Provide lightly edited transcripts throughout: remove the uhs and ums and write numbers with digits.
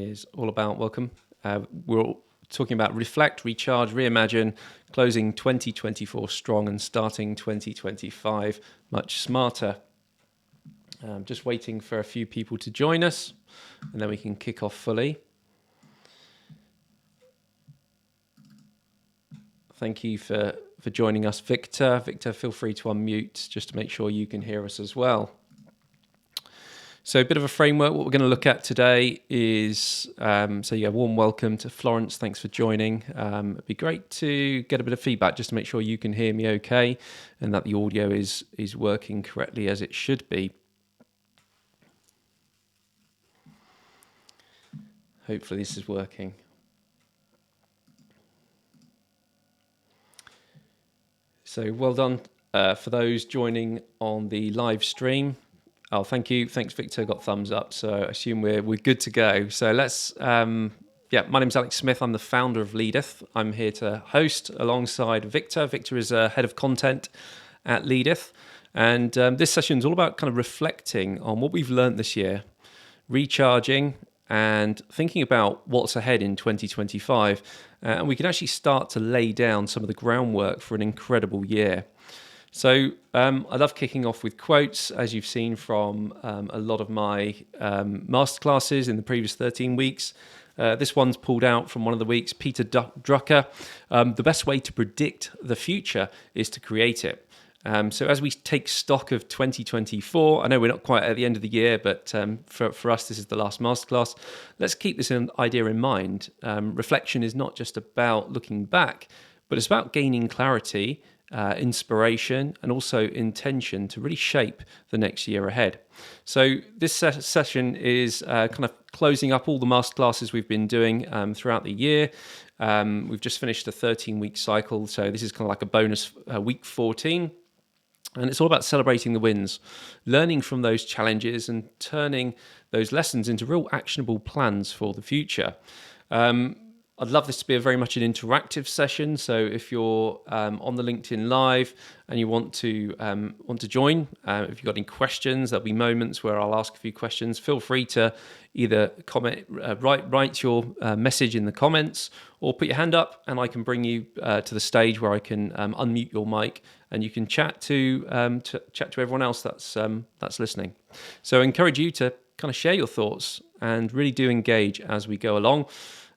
Is all about. Welcome. We're all talking about reflect, recharge, reimagine, closing 2024 strong and starting 2025 much smarter. Just waiting for a few people to join us, and then we can kick off fully. Thank you for joining us, Victor. Victor, feel free to unmute just to make sure you can hear us as well. So a bit of a framework. What we're going to look at today is, warm welcome to Florence. Thanks for joining. It'd be great to get a bit of feedback just to make sure you can hear me okay and that the audio is working correctly as it should be. Hopefully this is working. So well done for those joining on the live stream. Oh, thank you. Thanks, Victor. Got thumbs up. So I assume we're good to go. So let's, my name's Alex Smith. I'm the founder of Leadeth. I'm here to host alongside Victor. Victor is head of content at Leadeth. And this session is all about kind of reflecting on what we've learned this year, recharging and thinking about what's ahead in 2025. And we can actually start to lay down some of the groundwork for an incredible year. So I love kicking off with quotes, as you've seen from a lot of my masterclasses in the previous 13 weeks. This one's pulled out from one of the weeks, Peter Drucker. The best way to predict the future is to create it. So as we take stock of 2024, I know we're not quite at the end of the year, but for us, this is the last masterclass. Let's keep this idea in mind. Reflection is not just about looking back, but it's about gaining clarity, inspiration, and also intention to really shape the next year ahead. So this session is kind of closing up all the masterclasses we've been doing throughout the year. We've just finished a 13-week cycle, so this is kind of like a bonus week 14. And it's all about celebrating the wins, learning from those challenges and turning those lessons into real actionable plans for the future. I'd love this to be very much an interactive session. So if you're on the LinkedIn Live and you want to join, if you've got any questions, there'll be moments where I'll ask a few questions. Feel free to either comment, write your message in the comments, or put your hand up, and I can bring you to the stage where I can unmute your mic, and you can chat to everyone else that's listening. So I encourage you to kind of share your thoughts and really do engage as we go along.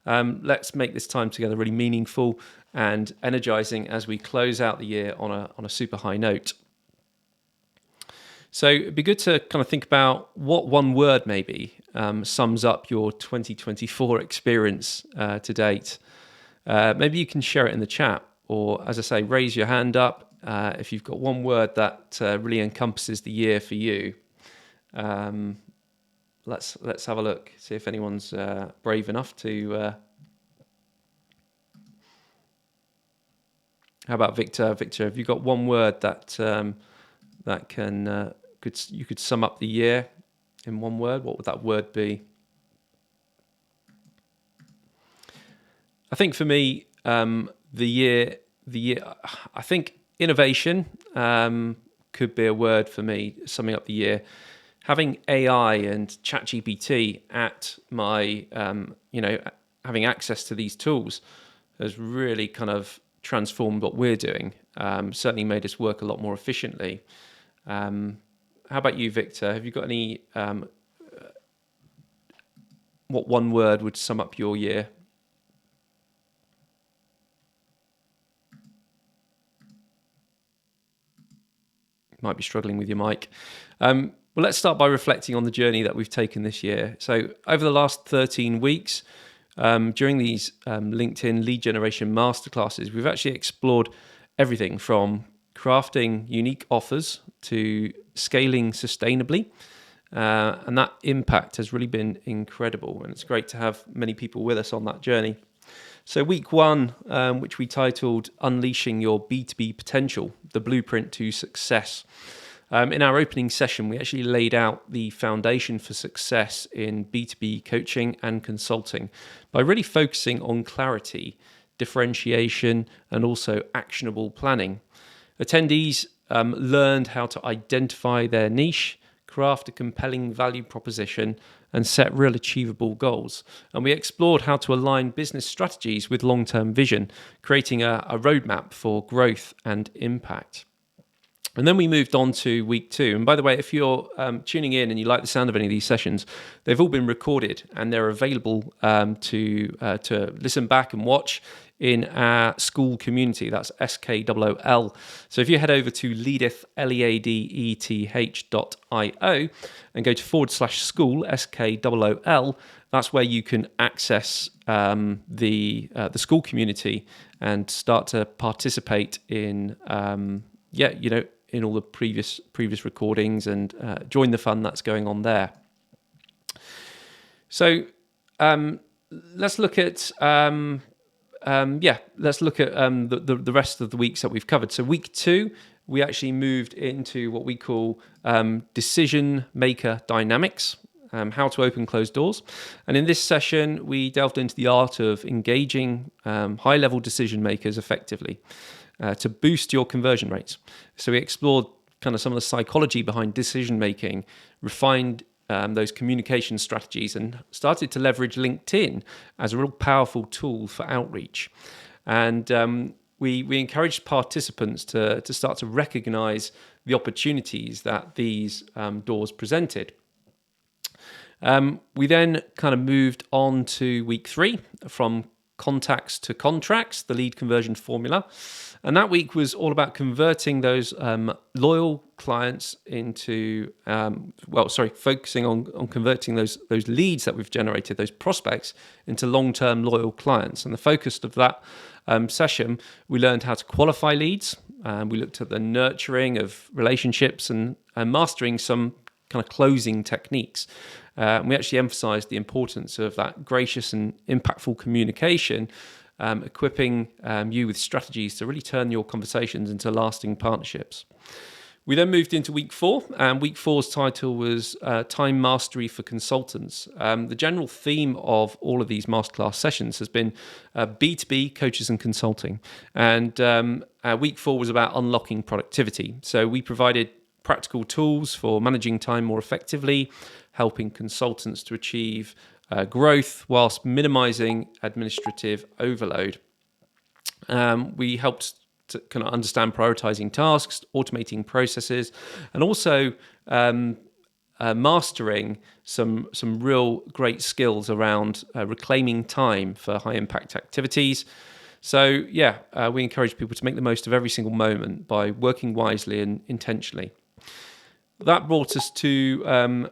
Let's make this time together really meaningful and energizing as we close out the year on a super high note. So it'd be good to kind of think about what one word maybe sums up your 2024 experience to date. Maybe you can share it in the chat, or as I say, raise your hand up if you've got one word that really encompasses the year for you. Let's have a look, see if anyone's brave enough to. How about Victor? Victor, have you got one word that you could sum up the year in one word? What would that word be? I think for me, the year. I think innovation could be a word for me, summing up the year. Having AI and ChatGPT at my, having access to these tools has really kind of transformed what we're doing. Certainly made us work a lot more efficiently. How about you, Victor? Have you got any? What one word would sum up your year? Might be struggling with your mic. Well, let's start by reflecting on the journey that we've taken this year. So over the last 13 weeks, during these LinkedIn lead generation masterclasses, we've actually explored everything from crafting unique offers to scaling sustainably. And that impact has really been incredible. And it's great to have many people with us on that journey. So week one, which we titled Unleashing Your B2B Potential, the Blueprint to Success. In our opening session, we actually laid out the foundation for success in B2B coaching and consulting by really focusing on clarity, differentiation, and also actionable planning. Attendees learned how to identify their niche, craft a compelling value proposition, and set real achievable goals. And we explored how to align business strategies with long-term vision, creating a roadmap for growth and impact. And then we moved on to week 2. And by the way, if you're tuning in and you like the sound of any of these sessions, they've all been recorded and they're available to listen back and watch in our school community. That's SKOOL. So if you head over to leadeth, leadeth.io and go to /school, SKOOL, that's where you can access the school community and start to participate in in all the previous recordings and join the fun that's going on there. So let's look at the rest of the weeks that we've covered. So week 2, we actually moved into what we call decision maker dynamics. How to open closed doors. And in this session, we delved into the art of engaging high-level decision makers effectively to boost your conversion rates. So we explored kind of some of the psychology behind decision making, refined those communication strategies, and started to leverage LinkedIn as a real powerful tool for outreach. And we encouraged participants to start to recognize the opportunities that these doors presented. We then kind of moved on to week 3, from contacts to contracts, the lead conversion formula. And that week was all about converting those loyal clients into, focusing on converting those leads that we've generated, those prospects, into long-term loyal clients. And the focus of that session, we learned how to qualify leads. We looked at the nurturing of relationships and mastering some kind of closing techniques. And we actually emphasized the importance of that gracious and impactful communication, equipping you with strategies to really turn your conversations into lasting partnerships. We then moved into week 4, and week 4's title was Time Mastery for Consultants. The general theme of all of these masterclass sessions has been B2B coaches and consulting. And week 4 was about unlocking productivity. So we provided practical tools for managing time more effectively, helping consultants to achieve growth whilst minimizing administrative overload. We helped to kind of understand prioritizing tasks, automating processes, and also mastering some real great skills around reclaiming time for high impact activities. So we encourage people to make the most of every single moment by working wisely and intentionally. That brought us to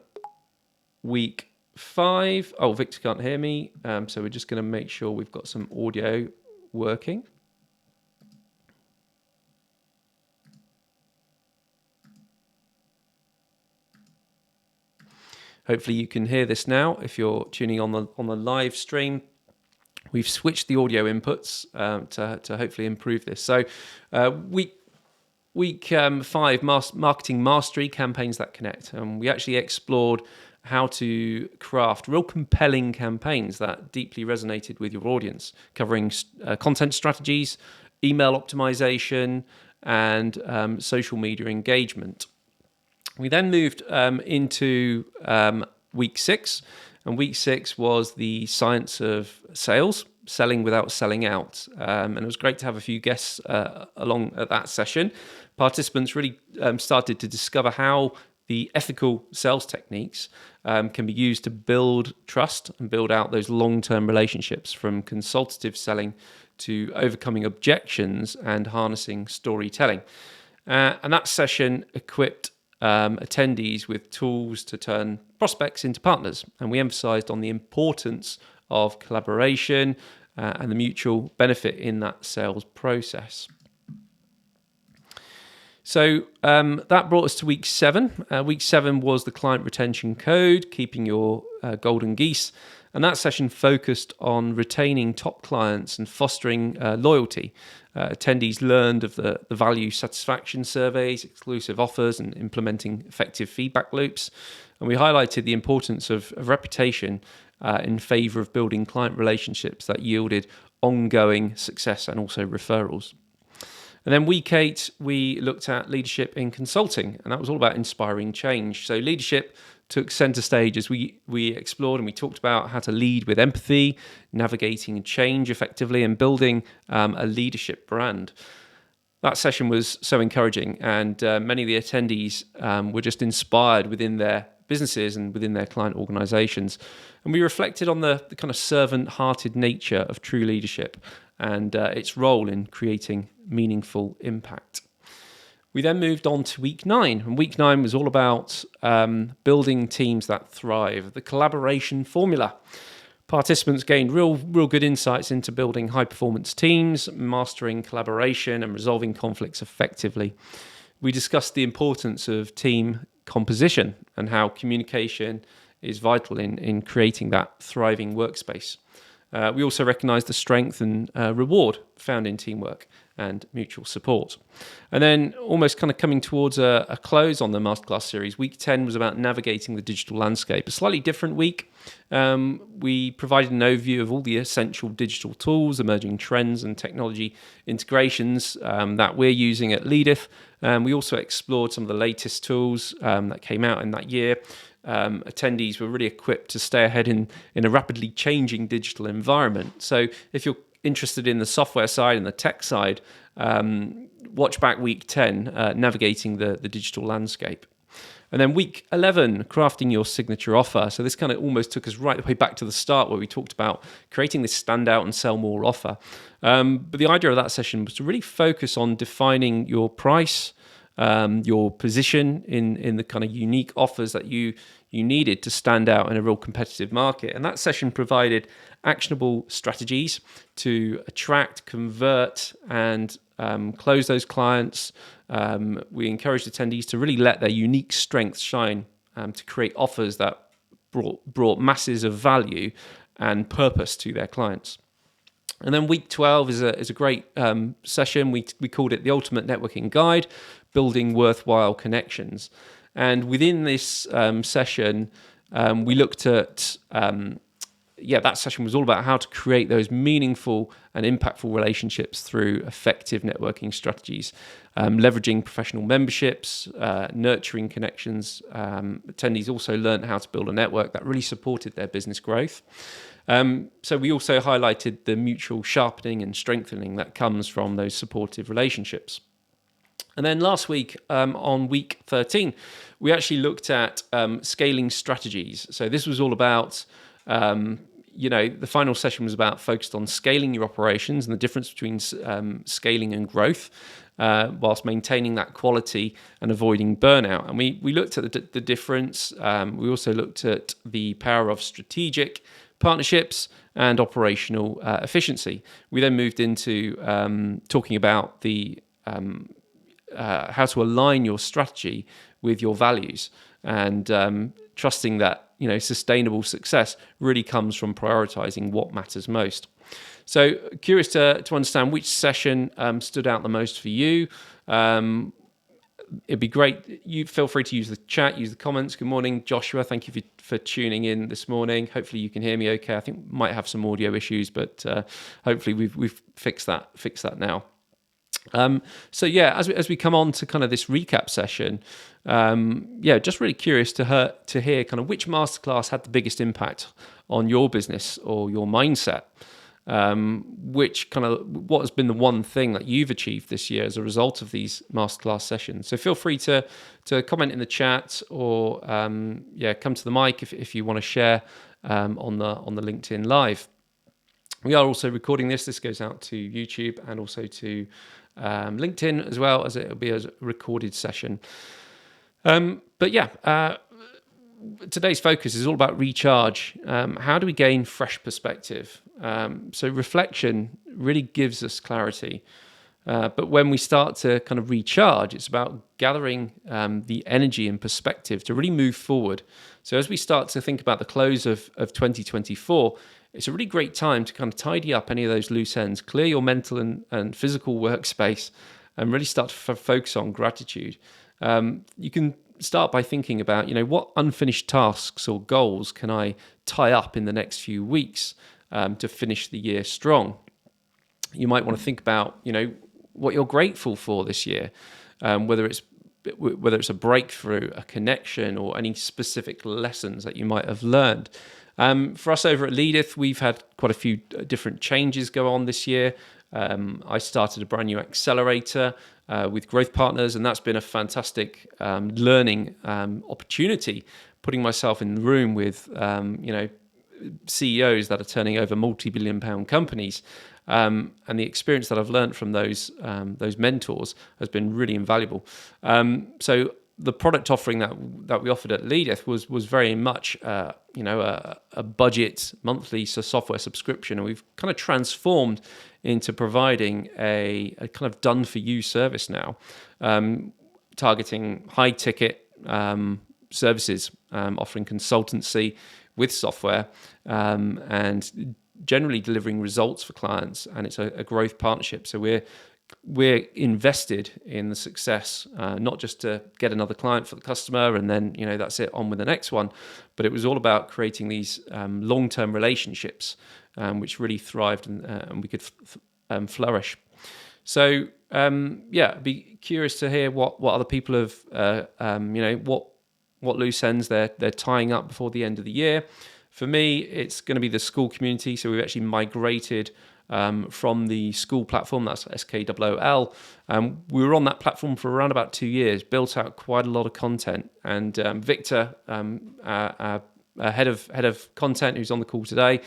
week 5. Oh, Victor can't hear me, so we're just going to make sure we've got some audio working. Hopefully you can hear this now if you're tuning on the live stream. We've switched the audio inputs to hopefully improve this. So week 5, marketing mastery, campaigns that connect. And we actually explored how to craft real compelling campaigns that deeply resonated with your audience, covering content strategies, email optimization, and social media engagement. We then moved into week 6, and week 6 was the science of sales, selling without selling out. And it was great to have a few guests along at that session. Participants really started to discover how the ethical sales techniques can be used to build trust and build out those long-term relationships, from consultative selling to overcoming objections and harnessing storytelling. And that session equipped attendees with tools to turn prospects into partners. And we emphasized on the importance of collaboration and the mutual benefit in that sales process. So that brought us to week 7. Week 7 was the client retention code, keeping your golden geese. And that session focused on retaining top clients and fostering loyalty. Attendees learned of the value satisfaction surveys, exclusive offers, and implementing effective feedback loops. And we highlighted the importance of reputation in favor of building client relationships that yielded ongoing success and also referrals. And then week 8, we looked at leadership in consulting, and that was all about inspiring change. So leadership took center stage as we explored and we talked about how to lead with empathy, navigating change effectively, and building a leadership brand. That session was so encouraging, and many of the attendees were just inspired within their businesses and within their client organizations. And we reflected on the kind of servant-hearted nature of true leadership and its role in creating meaningful impact. We then moved on to week 9, and week 9 was all about building teams that thrive, the collaboration formula. Participants gained real good insights into building high-performance teams, mastering collaboration, and resolving conflicts effectively. We discussed the importance of team composition and how communication is vital in creating that thriving workspace. We also recognised the strength and reward found in teamwork and mutual support. And then almost kind of coming towards a close on the masterclass series, week 10 was about navigating the digital landscape. A slightly different week. We provided an overview of all the essential digital tools, emerging trends and technology integrations that we're using at Leadif. We also explored some of the latest tools that came out in that year. Attendees were really equipped to stay ahead in a rapidly changing digital environment. So if you're interested in the software side and the tech side, watch back week 10, navigating the digital landscape. And then week 11, crafting your signature offer. So this kind of almost took us right the way back to the start where we talked about creating this standout and sell more offer. But the idea of that session was to really focus on defining your price, your position in the kind of unique offers that you needed to stand out in a real competitive market. And that session provided actionable strategies to attract, convert, and close those clients. We encouraged attendees to really let their unique strengths shine to create offers that brought masses of value and purpose to their clients. And then week 12 is a great session. We called it the Ultimate Networking Guide, Building Worthwhile Connections. And within this session, we looked at, that session was all about how to create those meaningful and impactful relationships through effective networking strategies, leveraging professional memberships, nurturing connections. Attendees also learned how to build a network that really supported their business growth. So we also highlighted the mutual sharpening and strengthening that comes from those supportive relationships. And then last week, on week 13, we actually looked at scaling strategies. So this was all about, the final session was focused on scaling your operations and the difference between scaling and growth, whilst maintaining that quality and avoiding burnout. And we looked at the difference. We also looked at the power of strategic partnerships and operational efficiency. We then moved into talking about the how to align your strategy with your values, and trusting that sustainable success really comes from prioritizing what matters most. So curious to understand which session stood out the most for you. It'd be great. You feel free to use the chat, use the comments. Good morning, Joshua. Thank you for tuning in this morning. Hopefully you can hear me okay. I think we might have some audio issues, but hopefully we've fixed that now. So yeah, as we come on to kind of this recap session, just really curious to hear kind of which masterclass had the biggest impact on your business or your mindset. What has been the one thing that you've achieved this year as a result of these masterclass sessions? So feel free to comment in the chat or come to the mic if you want to share on the LinkedIn Live. We are also recording this. This goes out to YouTube and also to LinkedIn as well, as it'll be a recorded session. Today's focus is all about recharge. How do we gain fresh perspective? So reflection really gives us clarity. But when we start to kind of recharge, it's about gathering the energy and perspective to really move forward. So as we start to think about the close of 2024, it's a really great time to kind of tidy up any of those loose ends, clear your mental and physical workspace, and really start to focus on gratitude. You can start by thinking about, what unfinished tasks or goals can I tie up in the next few weeks to finish the year strong. You might want to think about, what you're grateful for this year, whether it's whether it's a breakthrough, a connection, or any specific lessons that you might have learned. For us over at Leadith, we've had quite a few different changes go on this year. I started a brand new accelerator with growth partners, and that's been a fantastic learning opportunity, putting myself in the room with CEOs that are turning over multi-billion-pound companies. And the experience that I've learned from those mentors has been really invaluable. So the product offering that we offered at Leadith was very much a budget monthly software subscription, and we've kind of transformed into providing a kind of done for you service now, targeting high ticket services, offering consultancy with software, and generally delivering results for clients. And it's a growth partnership. So we're invested in the success, not just to get another client for the customer and then that's it, on with the next one, but it was all about creating these long-term relationships, which really thrived and we could flourish. So I'd be curious to hear what other people have what loose ends they're tying up before the end of the year. For me, it's going to be the school community. So we've actually migrated from the school platform, that's SKOOL. We were on that platform for around about 2 years, built out quite a lot of content. And Victor, our head of content, who's on the call today,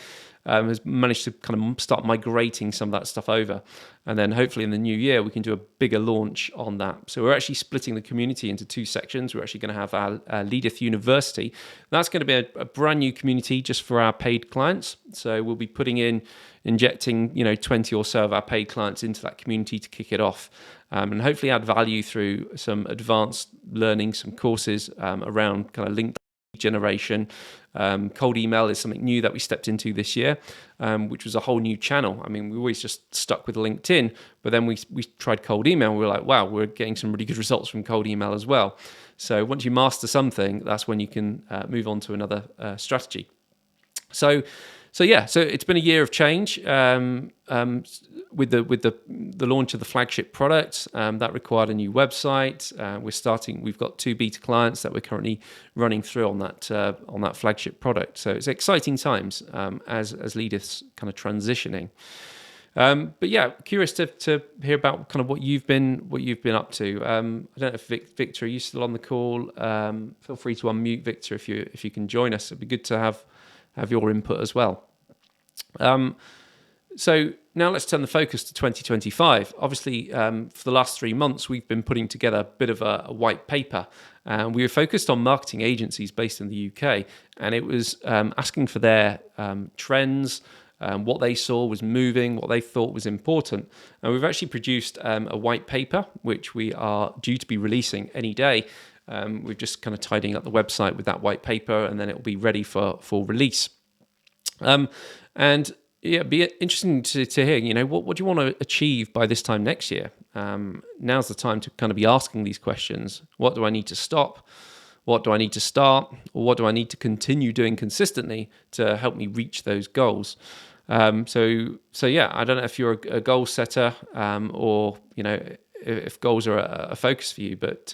has managed to kind of start migrating some of that stuff over. And then hopefully in the new year, we can do a bigger launch on that. So we're actually splitting the community into 2 sections. We're actually going to have our Leadith University. That's going to be a brand new community just for our paid clients. So we'll be injecting 20 or so of our paid clients into that community to kick it off, and hopefully add value through some advanced learning, some courses around kind of LinkedIn generation. Cold email is something new that we stepped into this year, which was a whole new channel. I mean, we always just stuck with LinkedIn, but then we tried cold email. We were like, wow, we're getting some really good results from cold email as well. So once you master something, that's when you can move on to another strategy. So it's been a year of change with the launch of the flagship product. That required a new website. We've got 2 beta clients that we're currently running through on that flagship product. So it's exciting times as Leadith's kind of transitioning. But yeah, curious to hear about kind of what you've been up to. I don't know if Victor, are you still on the call? Feel free to unmute, Victor, if you can join us. It'd be good to have your input as well. So now let's turn the focus to 2025. Obviously, for the last 3 months, we've been putting together a bit of a white paper. We were focused on marketing agencies based in the UK, and it was asking for their trends, what they saw was moving, what they thought was important. And we've actually produced a white paper, which we are due to be releasing any day. We're just kind of tidying up the website with that white paper, and then it will be ready for release. And yeah, it'd be interesting to hear, what do you want to achieve by this time next year? Now's the time to kind of be asking these questions. What do I need to stop? What do I need to start? Or what do I need to continue doing consistently to help me reach those goals? So yeah, I don't know if you're a goal setter, or, if goals are a focus for you, but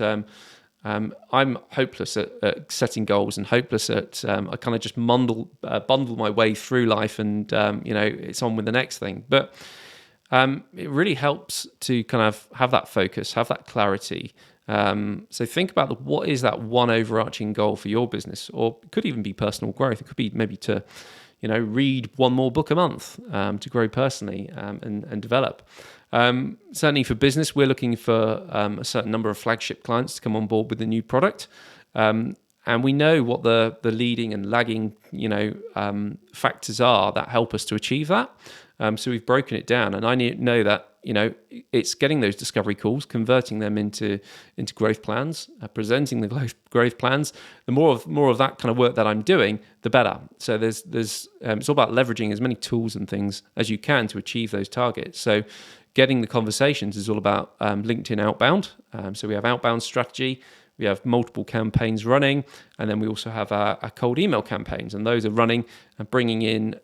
I'm hopeless at setting goals and hopeless at I kind of just bundle my way through life, and it's on with the next thing. But it really helps to kind of have that focus, have that clarity. So think about what is that one overarching goal for your business, or it could even be personal growth. It could be maybe to read 1 more book a month to grow personally and develop. Certainly for business, we're looking for a certain number of flagship clients to come on board with the new product. And we know what the leading and lagging, factors are that help us to achieve that. So we've broken it down, and I know that, it's getting those discovery calls, converting them into growth plans, presenting the growth plans. The more of that kind of work that I'm doing, the better. So there's it's all about leveraging as many tools and things as you can to achieve those targets. So getting the conversations is all about LinkedIn outbound. So we have outbound strategy. We have multiple campaigns running, and then we also have our cold email campaigns, and those are running and bringing in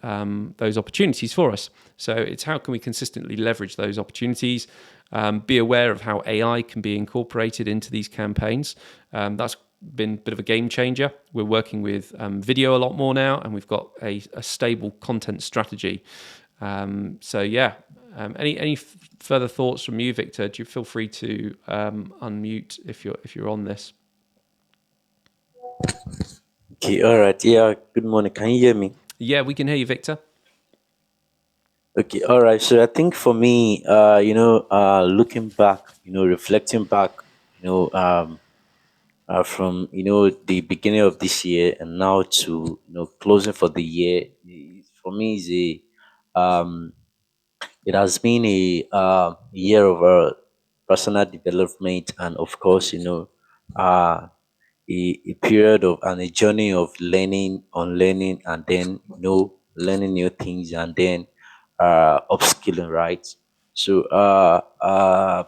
those opportunities for us. So it's how can we consistently leverage those opportunities, be aware of how AI can be incorporated into these campaigns. That's been a bit of a game changer. We're working with video a lot more now, and we've got a stable content strategy. So yeah, any further thoughts from you, Victor? Do you feel free to unmute if you're on this? Okay, all right. Yeah, good morning. Can you hear me? Yeah, we can hear you, Victor. Okay, all right. So I think for me, looking back, reflecting back, you know, um, from the beginning of this year and now to closing for the year, for me is it has been a year of personal development, and of course, uh, a period of and a journey of learning, unlearning, and then learning new things, and then upskilling, right? So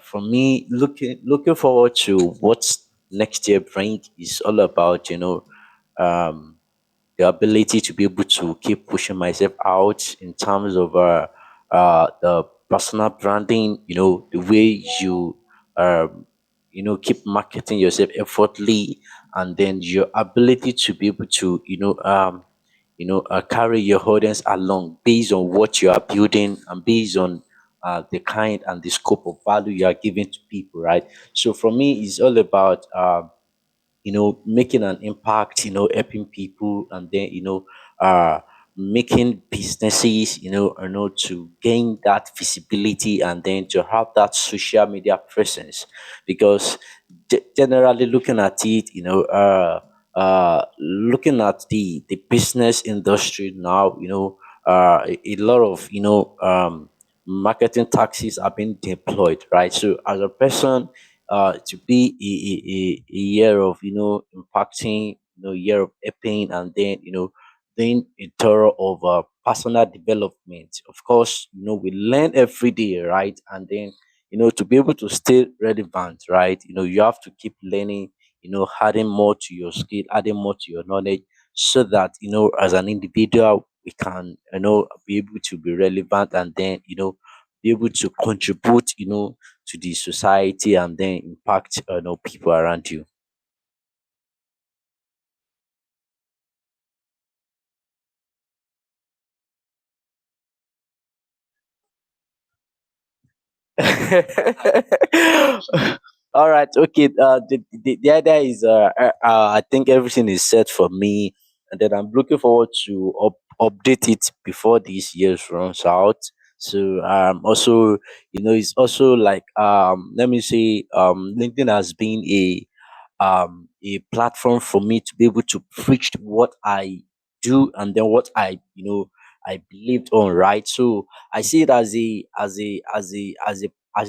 for me, looking forward to what's next year bring is all about um the ability to be able to keep pushing myself out in terms of the personal branding, the way you um, keep marketing yourself effortlessly, and then your ability to be able to carry your audience along based on what you are building and based on the kind and the scope of value you are giving to people, right? So for me, it's all about making an impact, helping people, and then uh making businesses, to gain that visibility, and then to have that social media presence. Because generally looking at it, looking at the business industry now, a lot of marketing tactics are being deployed, right? So as a person, to be a year of impacting, year of helping, and then doing a thorough of personal development. Of course, we learn every day, right? And then to be able to stay relevant, right, you have to keep learning, adding more to your skill, adding more to your knowledge, so that as an individual we can be able to be relevant, and then be able to contribute to the society, and then impact people around you. All right, okay. The idea is I think everything is set for me, and then I'm looking forward to update it before this year runs out. So also, it's also like, let me say, LinkedIn has been a platform for me to be able to preach what I do, and then what I believed on, right? So I see it as a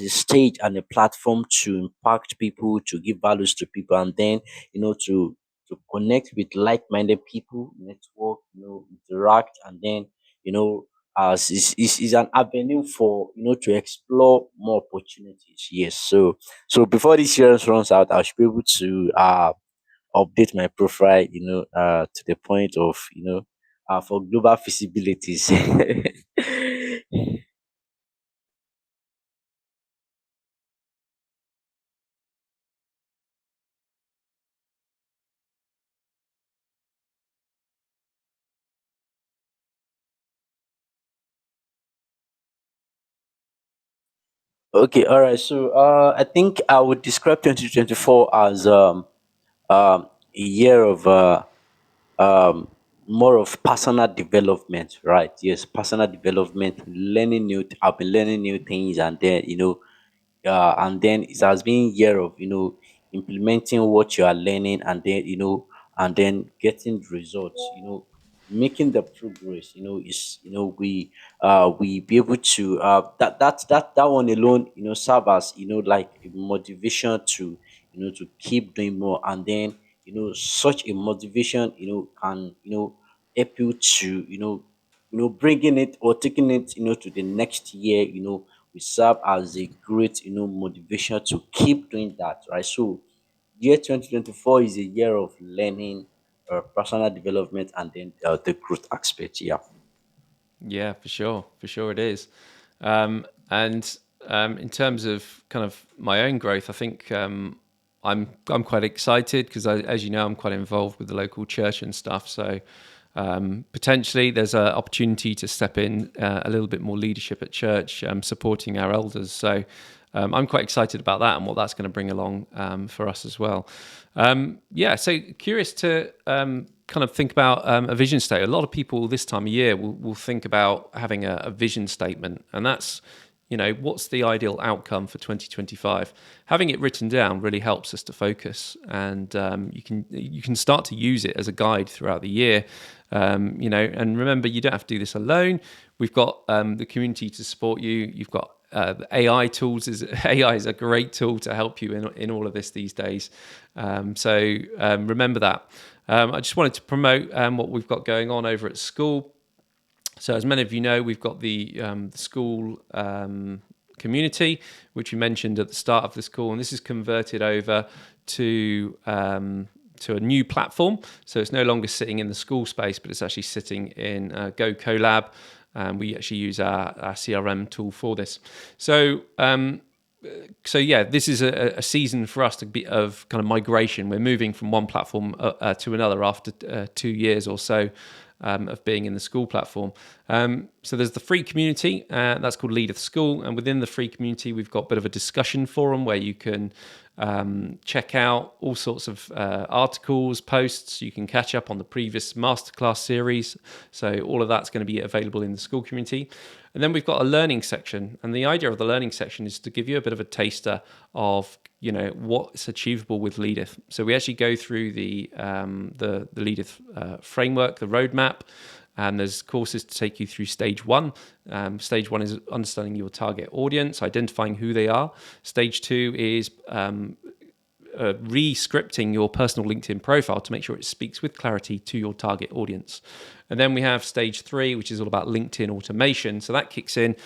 stage and a platform to impact people, to give values to people, and then to connect with like-minded people, network, interact, and then you know as is an avenue for to explore more opportunities. Yes. So before this year runs out, I should be able to update my profile, to the point of for global visibilities. Okay, all right. So I think I would describe 2024 as a year of um more of personal development, right? Yes, personal development, learning I've been learning new things, and then and then it has been year of implementing what you are learning, and then getting results, making the progress, is we be able to that one alone, serve as like a motivation to to keep doing more, and then such a motivation can help you to bringing it or taking it to the next year, we serve as a great motivation to keep doing that, right? So year 2024 is a year of learning, personal development, and then the growth aspect. Yeah. Yeah, for sure it is. And in terms of kind of my own growth, I think I'm quite excited because, as you know, I'm quite involved with the local church and stuff. So potentially there's an opportunity to step in a little bit more leadership at church, supporting our elders. So I'm quite excited about that and what that's going to bring along for us as well. Yeah, so curious to kind of think about a vision statement. A lot of people this time of year will think about having a vision statement, and that's, what's the ideal outcome for 2025. Having it written down really helps us to focus, and you can start to use it as a guide throughout the year. And remember, you don't have to do this alone. We've got the community to support you. You've got the AI tools. AI is a great tool to help you in all of this these days. So remember that. I just wanted to promote what we've got going on over at school. So as many of you know, we've got the school community, which we mentioned at the start of this call, and this is converted over to a new platform. So it's no longer sitting in the school space, but it's actually sitting in Go Colab. We actually use our CRM tool for this. So yeah, this is a season for us to be of kind of migration. We're moving from one platform to another after 2 years or so of being in the school platform. So there's the free community that's called Lead of the School, and within the free community, we've got a bit of a discussion forum where you can check out all sorts of articles, posts. You can catch up on the previous masterclass series. So all of that's going to be available in the school community. And then we've got a learning section, and the idea of the learning section is to give you a bit of a taster of what's achievable with Leadeth. So we actually go through the Leadeth framework, the roadmap, and there's courses to take you through stage one. Stage one is understanding your target audience, identifying who they are. Stage two is re-scripting your personal LinkedIn profile to make sure it speaks with clarity to your target audience. And then we have stage three, which is all about LinkedIn automation. So that kicks in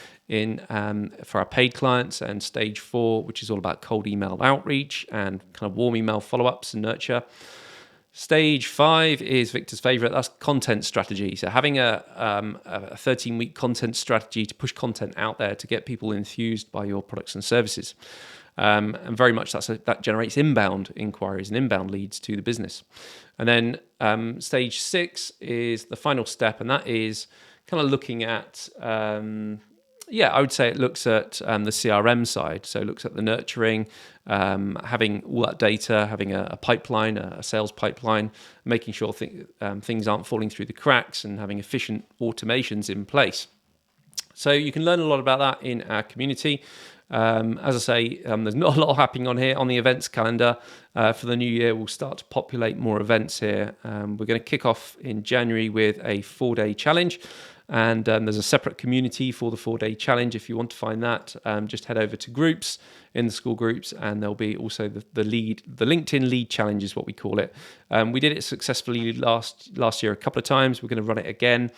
for our paid clients, and stage four, which is all about cold email outreach and kind of warm email follow-ups and nurture. Stage five is Victor's favorite. That's content strategy. So having a 13-week content strategy to push content out there to get people enthused by your products and services. And very much that generates inbound inquiries and inbound leads to the business. And then stage six is the final step, and that is kind of looking at, I would say it looks at the CRM side. So it looks at the nurturing, having all that data, having a pipeline, a sales pipeline, making sure things aren't falling through the cracks, and having efficient automations in place. So you can learn a lot about that in our community. As I say, there's not a lot happening on here. On the events calendar for the new year, we'll start to populate more events here. We're going to kick off in January with a 4-day challenge. And there's a separate community for the 4-day challenge. If you want to find that, just head over to groups in the school groups, and there'll be also the LinkedIn lead challenge is what we call it. We did it successfully last year a couple of times. We're going to run it again,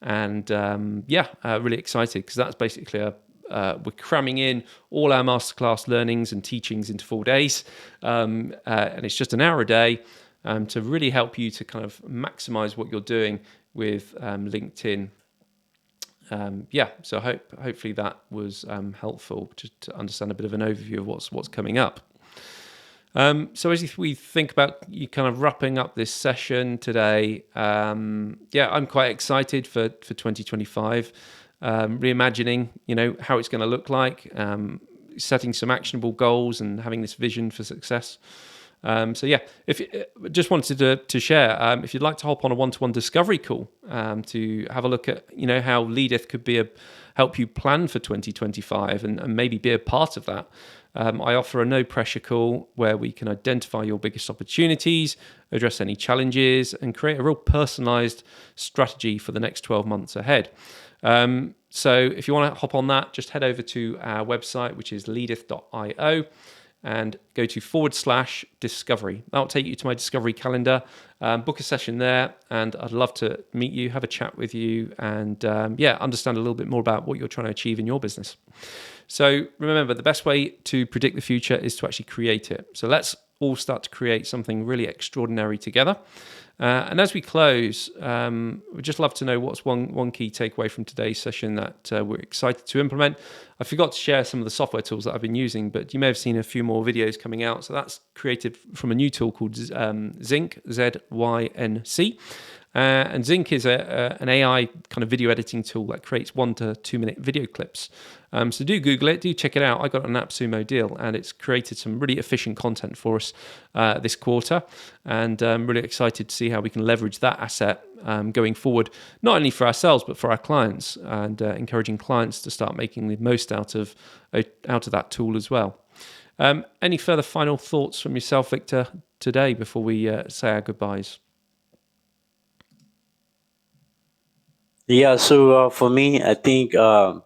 and really excited because that's basically we're cramming in all our masterclass learnings and teachings into 4 days, and it's just an hour a day to really help you to kind of maximize what you're doing with LinkedIn. So hopefully that was helpful to understand a bit of an overview of what's coming up. So as we think about you kind of wrapping up this session today, I'm quite excited for 2025. Reimagining, how it's going to look like, setting some actionable goals and having this vision for success. If just wanted to share, if you'd like to hop on a one-to-one discovery call to have a look at, how Leadeth could help you plan for 2025 and maybe be a part of that. I offer a no-pressure call where we can identify your biggest opportunities, address any challenges, and create a real personalized strategy for the next 12 months ahead. So if you want to hop on that, just head over to our website, which is leadeth.io, and go to /discovery. That'll take you to my discovery calendar. Book a session there, and I'd love to meet you, have a chat with you, and understand a little bit more about what you're trying to achieve in your business. So remember, the best way to predict the future is to actually create it. So let's all start to create something really extraordinary together. And as we close, we'd just love to know what's one key takeaway from today's session that we're excited to implement. I forgot to share some of the software tools that I've been using, but you may have seen a few more videos coming out. So that's created from a new tool called Zync, Zync. And Zinc is an AI kind of video editing tool that creates 1 to 2 minute video clips. So do Google it, do check it out. I got an AppSumo deal, and it's created some really efficient content for us this quarter. And I'm really excited to see how we can leverage that asset going forward, not only for ourselves but for our clients, and encouraging clients to start making the most out of that tool as well. Any further final thoughts from yourself, Victor, today before we say our goodbyes? Yeah, so for me, I think I'm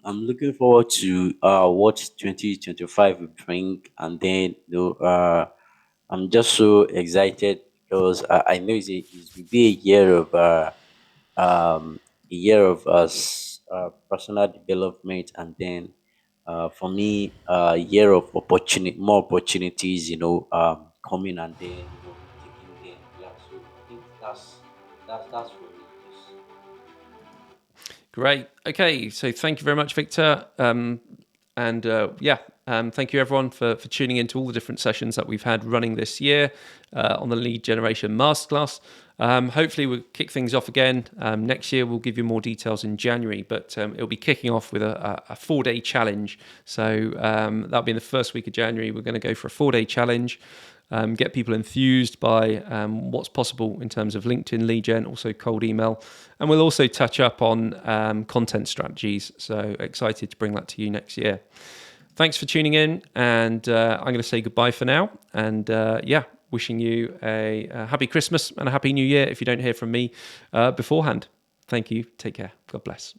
looking forward to what 2025 will bring, and then I'm just so excited because I know it will be um, a year of personal development, and then for me, a year of more opportunities, coming, and then taking them. Yeah, so I think that's for me. Yes. Great. Okay, so thank you very much, Victor. Thank you everyone for tuning into all the different sessions that we've had running this year on the Lead Generation Masterclass. Hopefully we'll kick things off again. Next year we'll give you more details in January, but it'll be kicking off with a 4-day challenge. So that'll be in the first week of January. We're going to go for a 4-day challenge. Get people enthused by what's possible in terms of LinkedIn lead gen, also cold email. And we'll also touch up on content strategies. So excited to bring that to you next year. Thanks for tuning in. And I'm going to say goodbye for now. And wishing you a happy Christmas and a happy New Year if you don't hear from me beforehand. Thank you. Take care. God bless.